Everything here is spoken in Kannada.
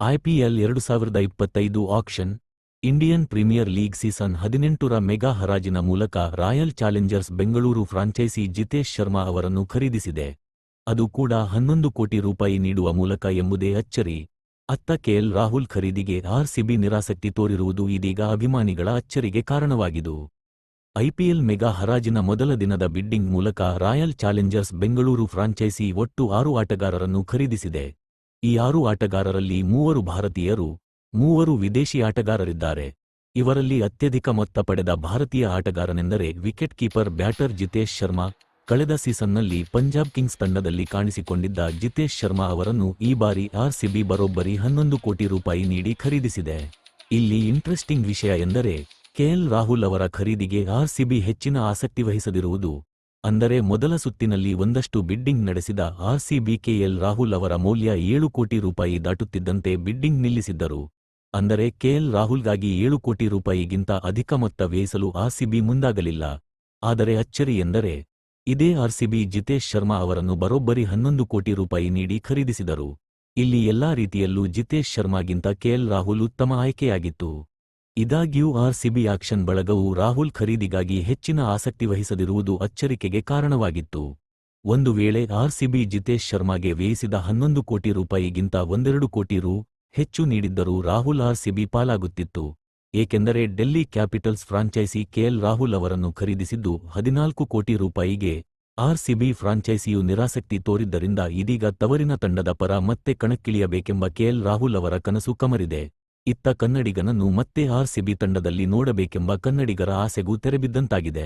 IPL 2025 auction Indian Premier League season 18ರ ಮೆಗಾ ಹರಾಜಿನ ಮೂಲಕ Royal Challengers Bengaluru franchise Jitesh Sharma ಅವರನ್ನು ಖರೀದಿಸಿದೆ. ಅದು ಕೂಡ 11 ಕೋಟಿ ರೂಪಾಯಿ ನೀಡುವ ಮೂಲಕ ಎಂಬುದೇ ಅಚ್ಚರಿ. ಅತ್ತ ಕೆಎಲ್ ರಾಹುಲ್ ಖರೀದಿಗೆ ಆರ್ಸಿಬಿ ನಿರಾಸಕ್ತಿ ತೋರಿರುವುದು ಇದೀಗ ಅಭಿಮಾನಿಗಳ ಅಚ್ಚರಿಗೆ ಕಾರಣವಾಗಿದ್ದು. ಐಪಿಎಲ್ ಮೆಗಾ ಹರಾಜಿನ ಮೊದಲ ದಿನದ ಬಿಡ್ಡಿಂಗ್ ಮೂಲಕ ರಾಯಲ್ ಚಾಲೆಂಜರ್ಸ್ ಬೆಂಗಳೂರು ಫ್ರಾಂಚೈಸಿ ಒಟ್ಟು 6 ಆಟಗಾರರನ್ನು ಖರೀದಿಸಿದೆ. ಈ 6 ಆಟಗಾರರಲ್ಲಿ 3 ಭಾರತೀಯರು, 3 ವಿದೇಶಿ ಆಟಗಾರರಿದ್ದಾರೆ. ಇವರಲ್ಲಿ ಅತ್ಯಧಿಕ ಮೊತ್ತ ಪಡೆದ ಭಾರತೀಯ ಆಟಗಾರನೆಂದರೆ wicket keeper batter Jitesh Sharma. ಕಳೆದ ಸೀಸನ್ನಲ್ಲಿ ಪಂಜಾಬ್ ಕಿಂಗ್ಸ್ ತಂಡದಲ್ಲಿ ಕಾಣಿಸಿಕೊಂಡಿದ್ದ ಜಿತೇಶ್ ಶರ್ಮಾ ಅವರನ್ನು ಈ ಬಾರಿ ಆರ್ಸಿಬಿ ಬರೋಬ್ಬರಿ 11 ಕೋಟಿ ರೂಪಾಯಿ ನೀಡಿ ಖರೀದಿಸಿದೆ. ಇಲ್ಲಿ ಇಂಟ್ರೆಸ್ಟಿಂಗ್ ವಿಷಯ ಎಂದರೆ ಕೆಎಲ್ ರಾಹುಲ್ ಅವರ ಖರೀದಿಗೆ ಆರ್ಸಿಬಿ ಹೆಚ್ಚಿನ ಆಸಕ್ತಿ ವಹಿಸದಿರುವುದು. ಅಂದರೆ ಮೊದಲ ಸುತ್ತಿನಲ್ಲಿ ಒಂದಷ್ಟು ಬಿಡ್ಡಿಂಗ್ ನಡೆಸಿದ ಆರ್ಸಿಬಿ ಕೆಎಲ್ ರಾಹುಲ್ ಅವರ ಮೌಲ್ಯ 7 ಕೋಟಿ ರೂಪಾಯಿ ದಾಟುತ್ತಿದ್ದಂತೆ ಬಿಡ್ಡಿಂಗ್ ನಿಲ್ಲಿಸಿದ್ದರು. ಅಂದರೆ ಕೆಎಲ್ ರಾಹುಲ್ಗಾಗಿ 7 ಕೋಟಿ ರೂಪಾಯಿಗಿಂತ ಅಧಿಕ ಮೊತ್ತ ವ್ಯಯಿಸಲು ಆರ್ಸಿಬಿ ಮುಂದಾಗಲಿಲ್ಲ. ಆದರೆ ಅಚ್ಚರಿ ಎಂದರೆ ಇದೇ ಆರ್ಸಿಬಿ ಜಿತೇಶ್ ಶರ್ಮಾ ಅವರನ್ನು ಬರೋಬ್ಬರಿ 11 ಕೋಟಿ ರೂಪಾಯಿ ನೀಡಿ ಖರೀದಿಸಿದರು. ಇಲ್ಲಿ ಎಲ್ಲಾ ರೀತಿಯಲ್ಲೂ ಜಿತೇಶ್ ಶರ್ಮಾಗಿಂತ ಕೆಎಲ್ ರಾಹುಲ್ ಉತ್ತಮ ಆಯ್ಕೆಯಾಗಿತ್ತು. ಇದಾಗ್ಯೂ ಆರ್ಸಿಬಿ ಆಕ್ಷನ್ ಬಳಗವು ರಾಹುಲ್ ಖರೀದಿಗಾಗಿ ಹೆಚ್ಚಿನ ಆಸಕ್ತಿ ವಹಿಸದಿರುವುದು ಅಚ್ಚರಿಕೆಗೆ ಕಾರಣವಾಗಿತ್ತು. ಒಂದು ವೇಳೆ ಆರ್ಸಿಬಿ ಜಿತೇಶ್ ಶರ್ಮಾಗೆ ವ್ಯಯಿಸಿದ 11 ಕೋಟಿ ರೂಪಾಯಿಗಿಂತ 1-2 ಕೋಟಿ ರೂ. ಹೆಚ್ಚು ನೀಡಿದ್ದರೂ ರಾಹುಲ್ ಆರ್ಸಿಬಿ ಪಾಲಾಗುತ್ತಿತ್ತು. ಏಕೆಂದರೆ Delhi capitals franchise KL Rahul ಅವರನ್ನು ಖರೀದಿಸಿದ್ದು 14 ಕೋಟಿ ರೂಪಾಯಿಗೆ. ಆರ್ಸಿಬಿ ಫ್ರಾಂಚೈಸಿಯು ನಿರಾಸಕ್ತಿ ತೋರಿದ್ದರಿಂದ ಇದೀಗ ತವರಿನ ತಂಡದ ಪರ ಮತ್ತೆ ಕಣಕ್ಕಿಳಿಯಬೇಕೆಂಬ ಕೆಎಲ್ ರಾಹುಲ್ ಅವರ ಕನಸು ಕಮರಿದೆ. ಇತ್ತ ಕನ್ನಡಿಗನನ್ನು ಮತ್ತೆ ಆರ್ಸಿಬಿ ತಂಡದಲ್ಲಿ ನೋಡಬೇಕೆಂಬ ಕನ್ನಡಿಗರ ಆಸೆಗೂ ತೆರೆಬಿದ್ದಂತಾಗಿದೆ.